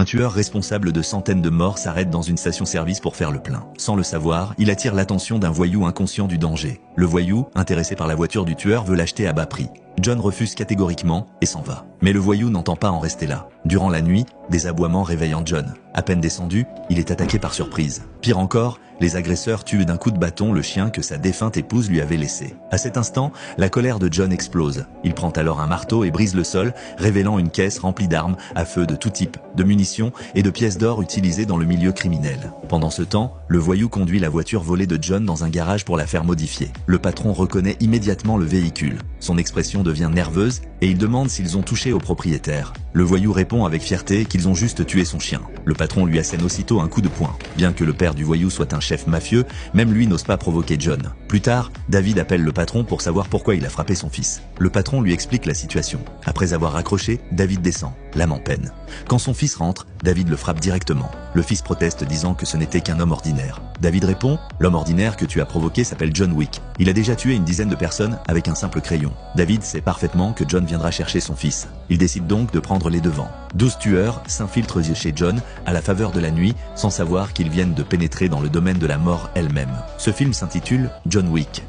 Un tueur responsable de centaines de morts s'arrête dans une station-service pour faire le plein. Sans le savoir, il attire l'attention d'un voyou inconscient du danger. Le voyou, intéressé par la voiture du tueur, veut l'acheter à bas prix. John refuse catégoriquement et s'en va. Mais le voyou n'entend pas en rester là. Durant la nuit, des aboiements réveillent John. À peine descendu, il est attaqué par surprise. Pire encore, les agresseurs tuent d'un coup de bâton le chien que sa défunte épouse lui avait laissé. À cet instant, la colère de John explose. Il prend alors un marteau et brise le sol, révélant une caisse remplie d'armes à feu de tout type, de munitions et de pièces d'or utilisées dans le milieu criminel. Pendant ce temps, le voyou conduit la voiture volée de John dans un garage pour la faire modifier. Le patron reconnaît immédiatement le véhicule. Son expression devient nerveuse et il demande s'ils ont touché au propriétaire. Le voyou répond avec fierté qu'ils ont juste tué son chien. Le patron lui assène aussitôt un coup de poing. Bien que le père du voyou soit un chef mafieux, même lui n'ose pas provoquer John. Plus tard, David appelle le patron pour savoir pourquoi il a frappé son fils. Le patron lui explique la situation. Après avoir raccroché, David descend, l'âme en peine. Quand son fils rentre, David le frappe directement. Le fils proteste disant que ce n'était qu'un homme ordinaire. David répond « L'homme ordinaire que tu as provoqué s'appelle John Wick. Il a déjà tué une dizaine de personnes avec un simple crayon. » David sait parfaitement que John viendra chercher son fils. Il décide donc de prendre les devants. 12 tueurs s'infiltrent chez John à la faveur de la nuit sans savoir qu'ils viennent de pénétrer dans le domaine de la mort elle-même. Ce film s'intitule John Wick.